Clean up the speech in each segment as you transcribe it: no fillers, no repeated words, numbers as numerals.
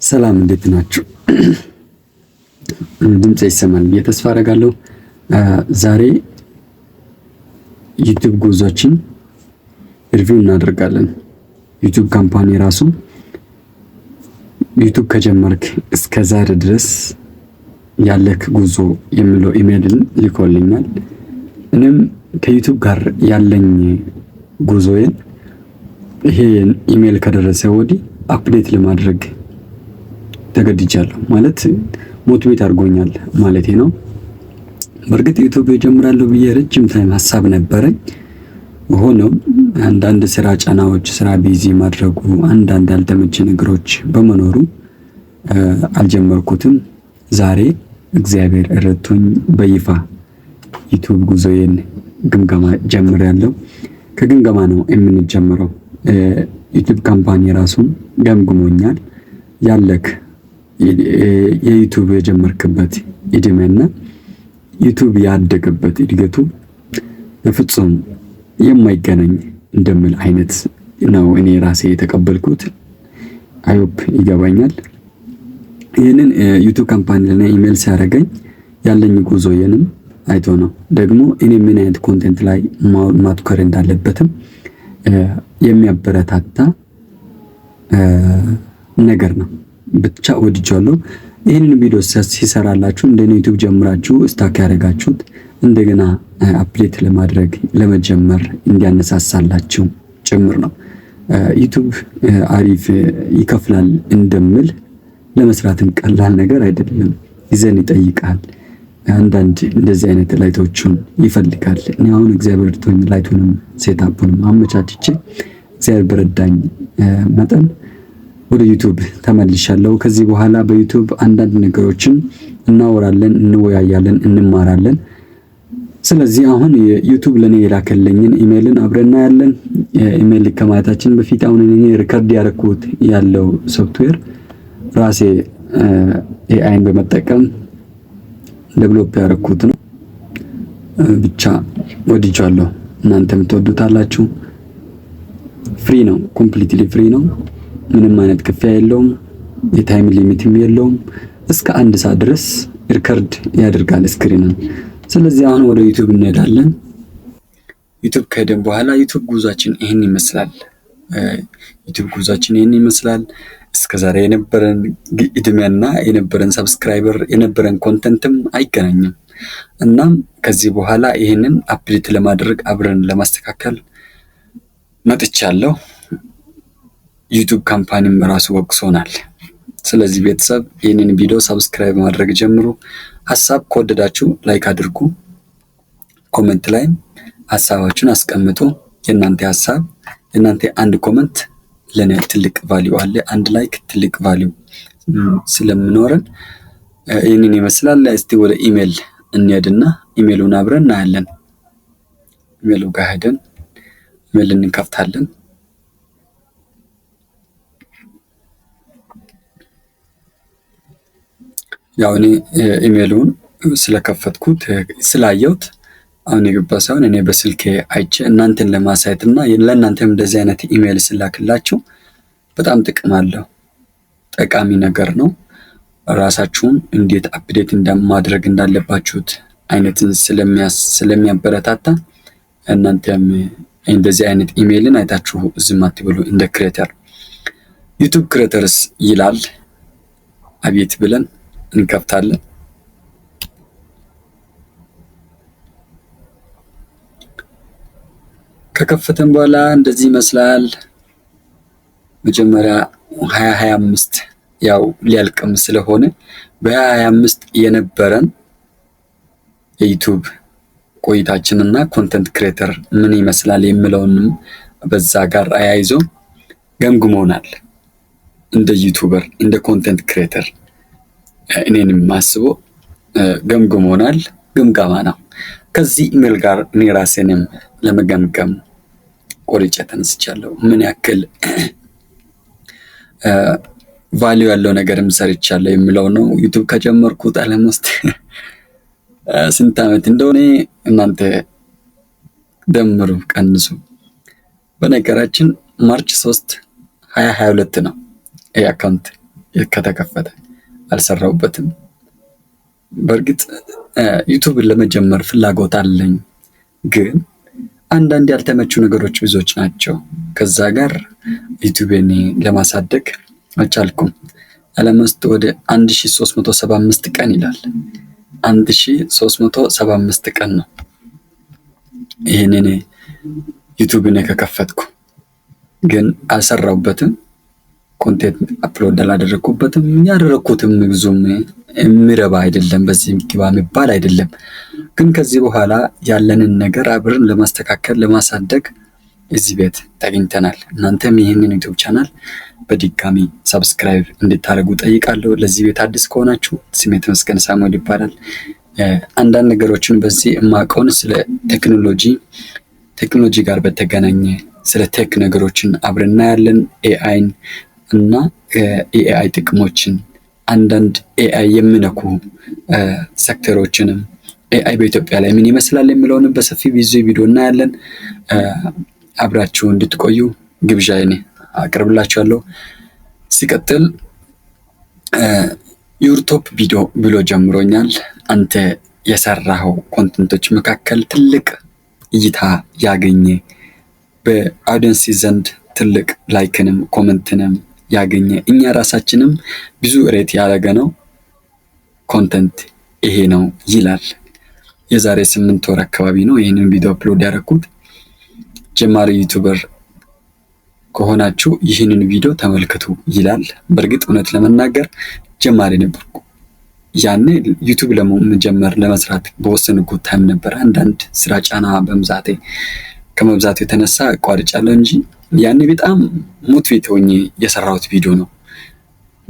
ሰላም እንዴት ናችሁ? ድምጽ ይሰማል ብዬ ተስፋ አደርጋለሁ። ዛሬ ዩቲዩብ ጉዞችን ሪቪው እናደርጋለን። ዩቲዩብ ካምፓኒ ራሱ ዩቲዩብ ከጀመርክ እስከ ዛሬ ድረስ ያለክ ጉዞ የሚለው ኢሜይልን ልኮልኛል። እኔም ከዩቲዩብ ጋር ያለኝ ጉዞዬን ይሄ ኢሜይል ከደረሰ ወዲህ አፕዴት ለማድረግ ተገድጃለሁ። ማለት ሞቲቬት አድርጎኛል ማለቴ ነው። በእርግጥ ዩቲዩብ ጀምራለሁ ብዬ ረጅም ታይም ሀሳብ ነበረኝ። ሆኖም አንዳንድ ስራ ጫናዎች፣ ስራ ቢዚ ማድረጉ፣ አንዳንድ ያልተመቸ ነገሮች በመኖሩ አልጀመርኩትም። ዛሬ እግዚአብሔር ረድቶኝ በይፋ ዩቲዩብ ጉዞዬን ግምገማ ጀምሬያለሁ። ከግምገማ ነው የምንጀምረው። ዩቲዩብ ካምፓኒ ራሱን ገምግሞኛል። ያለክ የዩቲዩብ የጀመርክበት እድሜና ዩቲዩብ ያደገበት እድገቱ በፍጹም የማይገናኝ እንደምል አይነት ነው እኔ ራሴ የተቀበልኩት። አይሆፕ ይገባኛል። ይህንን ዩቲዩብ ካምፓኒ ለኔ ኢሜል ሲያደርገኝ ያለኝ ጉዞዬንም አይቶ ነው። ደግሞ እኔ ምን አይነት ኮንቴንት ላይ ማትኮር እንዳለበትም የሚያበረታታ ነገር ነው። ብቻ ወድጃለሁ። ይህንን ቪዲዮ ሲሰራላችሁ እንደኔ ዩቲዩብ ጀምራችሁ ስታክ ያደረጋችሁት እንደገና አፕዴት ለማድረግ ለመጀመር እንዲያነሳሳላችሁ ጭምር ነው። ዩቲዩብ አሪፍ ይከፍላል እንደምል ለመስራትም ቀላል ነገር አይደለም። ይዘን ይጠይቃል። አንዳንድ እንደዚህ አይነት ላይቶችን ይፈልጋል። እኔ አሁን እግዚአብሔር ረድቶኝ ላይቱንም ሴታፑንም አመቻችቼ እግዚአብሔር በረዳኝ መጠን ወደ ዩቲዩብ ተመልሻለሁ። ከዚህ በኋላ በዩቲዩብ አንዳንድ ነገሮችን እናወራለን፣ እንወያያለን፣ እንማራለን። ስለዚህ አሁን ዩቲዩብ ለኔ የላከልኝን ኢሜይልን አብረን እናያለን። ኢሜይል ከማየታችን በፊት አሁን እኔ ሪከርድ ያደረኩት ያለው ሶፍትዌር ራሴ ኤአይን በመጠቀም ዴቨሎፕ ያደረኩት ነው። ብቻ ወድጃለሁ። እናንተም ትወዱታላችሁ። ፍሪ ነው፣ ኮምፕሊትሊ ፍሪ ነው። ምንም አይነት ክፍያ የለውም። የታይም ሊሚትም የለውም። እስከ 1 ሰዓት ድረስ ሪከርድ ያደርጋል ስክሪኑን። ስለዚህ አሁን ወደ ዩቲዩብ እንሄዳለን። ዩቲዩብ ከሄደን በኋላ ዩቲዩብ ጉዟችን ይሄን ይመስላል። ዩቲዩብ ጉዟችን ይሄን ይመስላል። እስከዛሬ የነበረን እድሜና የነበረን ሰብስክራይበር የነበረን ኮንተንትም አይገናኝም። እናም ከዚህ በኋላ ይሄንን አፕዴት ለማድረግ አብረን ለማስተካከል መጥቻለሁ። ዩቲዩብ ካምፓኒም ራሱ ወቅሶናል። ስለዚህ ቤተሰብ ይህንን ቪዲዮ ሰብስክራይብ ማድረግ ጀምሩ። ሀሳብ ከወደዳችሁ ላይክ አድርጉ። ኮሜንት ላይ ሀሳባችሁን አስቀምጡ። የእናንተ ሀሳብ የእናንተ አንድ ኮሜንት ለኔ ትልቅ ቫልዩ አለ። አንድ ላይክ ትልቅ ቫልዩ ስለምኖረን ይህንን ይመስላል። እስቲ ወደ ኢሜል እንሄድና ኢሜሉን አብረን እናያለን። ኢሜሉ ጋር ሄደን ኢሜል እንከፍታለን። ያው እኔ ኢሜሉን ስለከፈትኩት ስላየሁት አሁን የገባ ሳይሆን እኔ በስልኬ አይቼ እናንተን ለማሳየትና ለእናንተም እንደዚህ አይነት ኢሜል ስላክላችሁ በጣም ጥቅም አለው። ጠቃሚ ነገር ነው። ራሳችሁን እንዴት አፕዴት ማድረግ እንዳለባችሁት አይነትን ስለሚያበረታታ እናንተም እንደዚህ አይነት ኢሜልን አይታችሁ ዝም አትበሉ። እንደ ክሬተር ዩቲዩብ ክሬተርስ ይላል። አቤት ብለን እንከፍታለን። ከከፈተን በኋላ እንደዚህ ይመስላል። መጀመሪያ 2025 ያው ሊያልቅም ስለሆነ በ2025 የነበረን የዩቲዩብ ቆይታችንና ኮንተንት ክሬተር ምን ይመስላል የሚለውንም በዛ ጋር አያይዞ ገምግሞናል። እንደ ዩቲዩበር እንደ ኮንተንት ክሬተር እኔንም ማስቦ ገምግሞናል። ግምገማ ነው። ከዚህ ኢሜል ጋር እኔ ራሴንም ለመገምገም ቆርጬ ተነስቻለሁ። ምን ያክል ቫልዩ ያለው ነገርም ሰርቻለሁ የሚለው ነው። ዩቲዩብ ከጀመርኩት ዓለም ውስጥ ስንት ዓመት እንደሆነ እናንተ ደምሩ ቀንሱ። በነገራችን ማርች 3 2022 ነው ይሄ አካውንት ከተከፈተ አልሰራሁበትም። በእርግጥ ዩቲዩብ ለመጀመር ፍላጎት አለኝ፣ ግን አንዳንድ ያልተመቹ ነገሮች ብዙዎች ናቸው። ከዛ ጋር ዩቲዩብን ለማሳደግ አልቻልኩም። አለመስት ወደ 1375 ቀን ይላል። 1375 ቀን ነው ይሄንን ዩቲዩብን ከከፈትኩ፣ ግን አልሰራሁበትም። ኮንቴንት አፕሎድ አላደረኩበትም። ያደረኩትም ብዙም የሚረባ አይደለም፣ በዚህ ግባ የሚባል አይደለም። ግን ከዚህ በኋላ ያለንን ነገር አብረን ለማስተካከል ለማሳደግ እዚህ ቤት ተገኝተናል። እናንተም ይህንን ዩቲዩብ ቻናል በድጋሚ ሰብስክራይብ እንድታደርጉ ጠይቃለሁ። ለዚህ ቤት አዲስ ከሆናችሁ ስሜ ተመስገን ሳሙኤል ይባላል። አንዳንድ ነገሮችን በዚህ የማውቀውን ስለ ቴክኖሎጂ ጋር በተገናኘ ስለ ቴክ ነገሮችን አብረን እናያለን። ኤአይን እና ኤአይ ጥቅሞችን፣ አንዳንድ ኤአይ የሚነኩ ሴክተሮችንም ኤአይ በኢትዮጵያ ላይ ምን ይመስላል የሚለውን በሰፊ ቪዲዮ እናያለን። አብራችሁ እንድትቆዩ ግብዣዬን አቀርብላችኋለሁ። ሲቀጥል ዩቲዩብ ቪዲዮ ብሎ ጀምሮኛል። አንተ የሰራኸው ኮንተንቶች መካከል ትልቅ እይታ ያገኘ በአውዲየንስ ዘንድ ትልቅ ላይክንም ኮመንትንም ያገኘ እኛ ራሳችንም ብዙ ሬት ያደረገ ነው ኮንተንት ይሄ ነው ይላል። የዛሬ 8 ወር አካባቢ ነው ይህንን ቪዲዮ አፕሎድ ያደረኩት። ጀማሪ ዩቲዩበር ከሆናችሁ ይህንን ቪዲዮ ተመልከቱ ይላል። በእርግጥ እውነት ለመናገር ጀማሪ ነበርኩ። ያኔ ዩቲዩብ ለመጀመር ለመስራት በወሰንኩት ታይም ነበር። አንዳንድ ስራ ጫና ከመብዛቱ የተነሳ አቋርጫለሁ እንጂ ያኔ በጣም ሞቲቬት ሆኜ የሰራሁት ቪዲዮ ነው።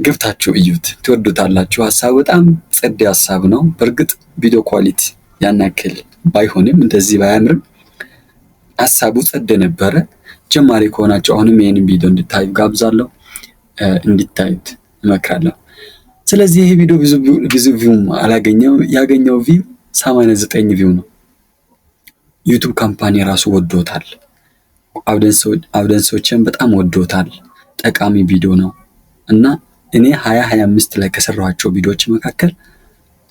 ገብታችሁ እዩት፣ ትወዱታላችሁ። ሀሳቡ በጣም ጸዴ ሀሳብ ነው። በእርግጥ ቪዲዮ ኳሊቲ ያን ያክል ባይሆንም እንደዚህ ባያምርም ሀሳቡ ጸዴ ነበረ። ጀማሪ ከሆናችሁ አሁንም ይሄንን ቪዲዮ እንድታዩ ጋብዛለሁ፣ እንድታዩት እመክራለሁ። ስለዚህ ይሄ ቪዲዮ ብዙ ቪው አላገኘው፣ ያገኘው ቪው 89 ቪው ነው። ዩቲዩብ ካምፓኒ ራሱ ወዶታል፣ አውዲየንሶችን በጣም ወዶታል። ጠቃሚ ቪዲዮ ነው እና እኔ 2025 ላይ ከሰራኋቸው ቪዲዮዎች መካከል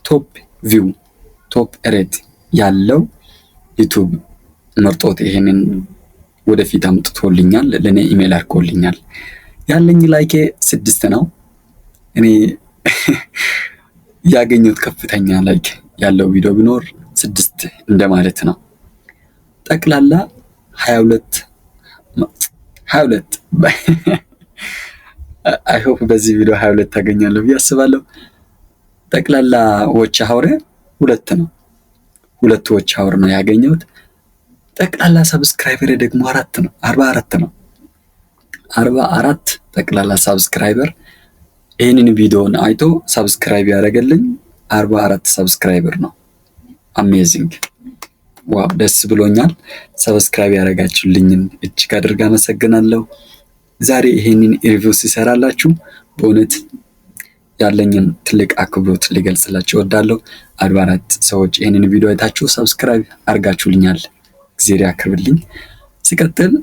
ቶፕ ሬት ያለው ዩቲዩብ መርጦት ይሄንን ወደፊት አምጥቶልኛል። ለኔ ኢሜል አድርጎልኛል። ያለኝ ላይክ 6 ነው። እኔ ያገኘሁት ከፍተኛ ላይክ ያለው ቪዲዮ ቢኖር 6 እንደማለት ነው። ጠቅላላ 22 አይ ሆፕ በዚህ ቪዲዮ 22 ታገኛለሁ ብዬ አስባለሁ። ጠቅላላ ዎች አወር 2 ነው። 2 ዎች አወር ነው ያገኘሁት። ጠቅላላ ሰብስክራይበር ደግሞ 4 ነው። 44 ነው። 44 ጠቅላላ ሰብስክራይበር ይህንን ቪዲዮን አይቶ ሰብስክራይብ ያደረገልኝ 44 ሰብስክራይበር ነው። አሜዚንግ ዋው፣ ደስ ብሎኛል። ሰብስክራይብ ያደረጋችሁልኝን እጅግ አድርጋ አመሰግናለሁ። ዛሬ ይሄንን ሪቪው ሲሰራላችሁ በእውነት ያለኝን ትልቅ አክብሮት ሊገልጽላችሁ እወዳለሁ። 44 ሰዎች ይሄንን ቪዲዮ አይታችሁ ሰብስክራይብ አድርጋችሁልኛል። እግዚአብሔር ያክብርልኝ። ሲቀጥል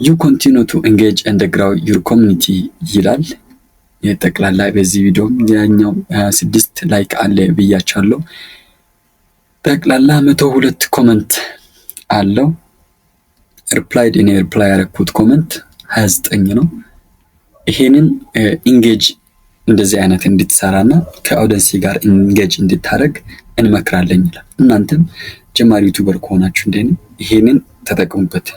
you continue to engage and grow your community ይላል። የጠቅላላ በዚህ ቪዲዮ ያኛው 6 ላይክ አለ ብያቻለሁ። ጠቅላላ 102 ኮሜንት አለው። ሪፕላይ ያደረኩት ኮሜንት 29 ነው። ይሄንን ኢንጌጅ እንደዚህ አይነት እንድትሰራና ከአውዲየንስ ጋር ኢንጌጅ እንድታደርግ እንመክራለን ይላል። እናንተም ጀማሪ ዩቲዩበር ከሆናችሁ ይሄንን ተጠቅሙበት።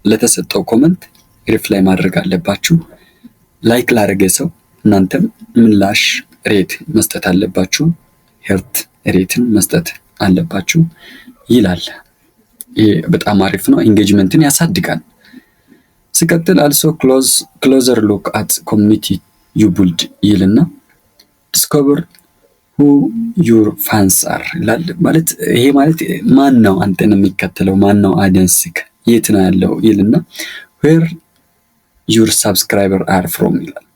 ለተሰጠው ኮሜንት ሪፕላይ ማድረግ አለባችሁ። ላይክ ላደረገ ሰው እናንተም ምላሽ ሬት መስጠት አለባችሁ። ሄርት ሬትን መስጠት አለባችሁ ይላል። ይሄ በጣም አሪፍ ነው። ኢንጌጅመንትን ያሳድጋል። ሲቀጥል አልሶ ክሎዘር ሉክ አት ኮሚኒቲ ዩ ቢልድ ይልና ዲስኮቨር ሁ ዩር ፋንስ አር ይላል። ማለት ይሄ ማለት ማን ነው አንተን የሚከተለው፣ ማን ነው አውዲየንስክ፣ የት ነው ያለው ይልና ዌር ዩር ሰብስክራይበር አር ፍሮም ይላል።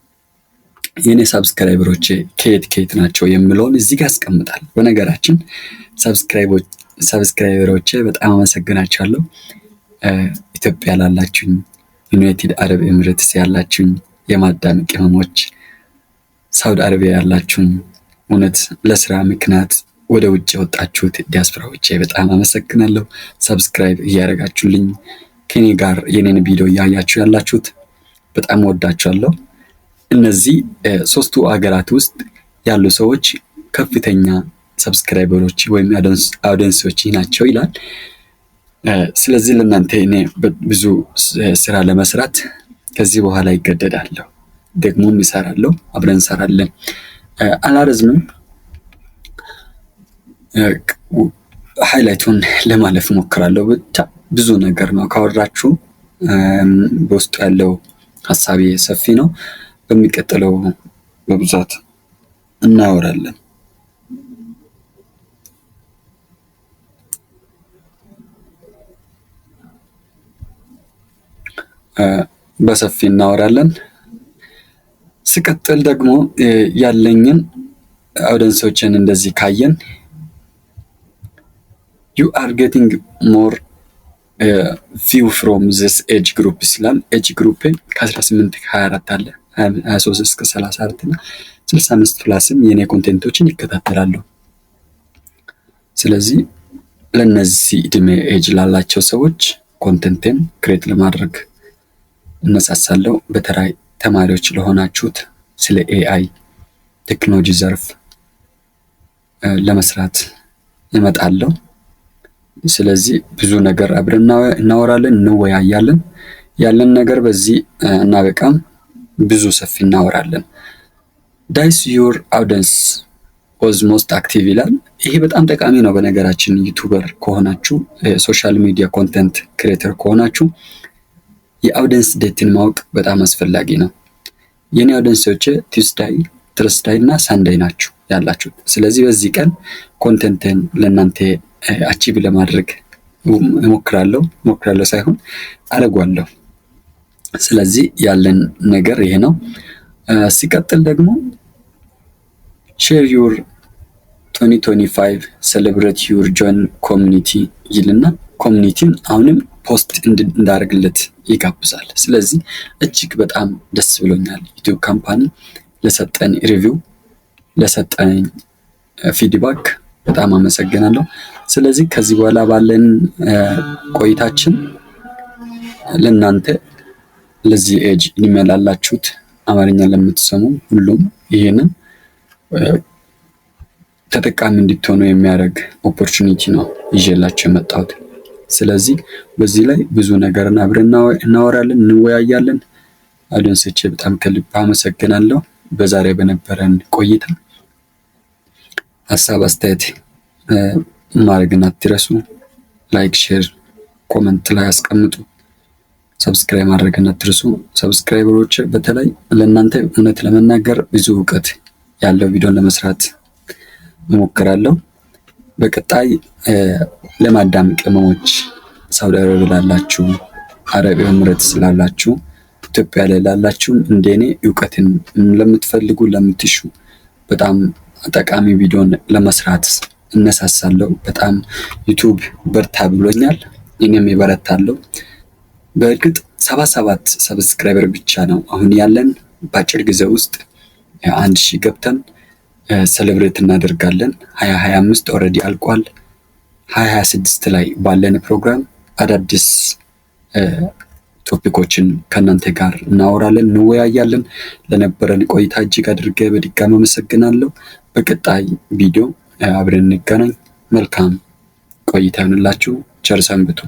የኔ ሰብስክራይበሮቼ ከየት ናቸው የሚለውን እዚህ ጋር ያስቀምጣል። በነገራችን ሰብስክራይበሮቼ በጣም አመሰግናችኋለሁ። ኢትዮጵያ ላላችሁኝ፣ ዩናይትድ አረብ ኤሚሬትስ ያላችሁኝ፣ የማዳም ቅመሞች ሳውዲ አረቢያ ያላችሁም እውነት ለስራ ምክንያት ወደ ውጭ የወጣችሁት ዲያስፖራዎች በጣም አመሰግናለሁ። ሰብስክራይብ እያደረጋችሁልኝ ከኔ ጋር የኔን ቪዲዮ እያያችሁ ያላችሁት በጣም ወዳችኋለሁ። እነዚህ ሶስቱ ሀገራት ውስጥ ያሉ ሰዎች ከፍተኛ ሰብስክራይበሮች ወይም አውዲየንሶች ናቸው ይላል። ስለዚህ ለእናንተ እኔ ብዙ ስራ ለመስራት ከዚህ በኋላ ይገደዳለሁ፣ ደግሞም ይሰራለሁ፣ አብረን እንሰራለን። አላረዝምም። ሃይላይቱን ለማለፍ ሞክራለሁ። ብቻ ብዙ ነገር ነው ካወራችሁ፣ በውስጡ ያለው ሀሳቤ ሰፊ ነው። በሚቀጥለው በብዛት እናወራለን። በሰፊ እናወራለን። ሲቀጥል ደግሞ ያለኝን አውዲየንሶችን እንደዚህ ካየን you are getting more view from this age group ይላል። ኤጅ ግሩፕ ከ18 24 አለ፣ 23 እስከ 34 እና 65 ፕላስም የኔ ኮንቴንቶችን ይከታተላሉ። ስለዚህ ለነዚህ እድሜ ኤጅ ላላቸው ሰዎች ኮንቴንትን ክሬት ለማድረግ እነሳሳለሁ። በተራይ ተማሪዎች ለሆናችሁት ስለ ኤአይ ቴክኖሎጂ ዘርፍ ለመስራት እመጣለሁ። ስለዚህ ብዙ ነገር አብረን እናወራለን፣ እንወያያለን። ያለን ነገር በዚህ እናበቃም፣ ብዙ ሰፊ እናወራለን። ዳይስ ዩር አውዲየንስ ዋዝ ሞስት አክቲቭ ይላል። ይሄ በጣም ጠቃሚ ነው። በነገራችን ዩቱበር ከሆናችሁ ሶሻል ሚዲያ ኮንተንት ክሬተር ከሆናችሁ የአውዲየንስ ዴትን ማወቅ በጣም አስፈላጊ ነው። የኔ አውዲየንሶች ቲውስዳይ፣ ትርስዳይ እና ሳንዳይ ናችሁ ያላችሁት። ስለዚህ በዚህ ቀን ኮንተንትን ለእናንተ አቺቭ ለማድረግ እሞክራለሁ ሳይሆን አደርጋለሁ። ስለዚህ ያለን ነገር ይሄ ነው። ሲቀጥል ደግሞ ሼር ዩር 2025 ሴሌብሬት ዩር ጆይን ኮሚኒቲ ይልና ኮሚኒቲውን አሁንም ፖስት እንዳደርግለት ይጋብዛል። ስለዚህ እጅግ በጣም ደስ ብሎኛል። ዩቲዩብ ካምፓኒ ለሰጠን ሪቪው፣ ለሰጠን ፊድባክ በጣም አመሰግናለሁ። ስለዚህ ከዚህ በኋላ ባለን ቆይታችን ለእናንተ ለዚህ ኤጅ እድሜ ላላችሁት አማርኛ ለምትሰሙ ሁሉም ይሄንን ተጠቃሚ እንድትሆኑ የሚያደርግ ኦፖርቹኒቲ ነው ይዤላችሁ የመጣሁት። ስለዚህ በዚህ ላይ ብዙ ነገርን አብረን እናወራለን፣ እንወያያለን። አውዲየንሶቼ በጣም ከልብ አመሰግናለሁ። በዛሬ በነበረን ቆይታ ሀሳብ አስተያየት ማድረግን አትረሱ። ላይክ፣ ሼር፣ ኮመንት ላይ አስቀምጡ። ሰብስክራይብ ማድረግን አትርሱ። ሰብስክራይበሮች በተለይ ለእናንተ እውነት ለመናገር ብዙ እውቀት ያለው ቪዲዮን ለመስራት እሞክራለሁ። በቀጣይ ለማዳም ቅመሞች ሳውዲ አረቢያ ላላችሁ፣ አረብ ኤምሬት ስላላችሁ፣ ኢትዮጵያ ላይ ላላችሁ እንደኔ እውቀትን ለምትፈልጉ ለምትሹ በጣም ጠቃሚ ቪዲዮን ለመስራት እነሳሳለሁ። በጣም ዩቲዩብ በርታ ብሎኛል፣ እኔም ይበረታለሁ። በእርግጥ 77 ሰብስክራይበር ብቻ ነው አሁን ያለን። በአጭር ጊዜ ውስጥ 1000 ገብተን ሴሌብሬት እናደርጋለን። 2025 ኦልሬዲ አልቋል። 2026 ላይ ባለን ፕሮግራም አዳዲስ ቶፒኮችን ከእናንተ ጋር እናወራለን፣ እንወያያለን። ለነበረን ቆይታ እጅግ አድርጌ በድጋሚ አመሰግናለሁ። በቀጣይ ቪዲዮ አብረን እንገናኝ። መልካም ቆይታ ይሁንላችሁ። ቸር ሰንብቱ።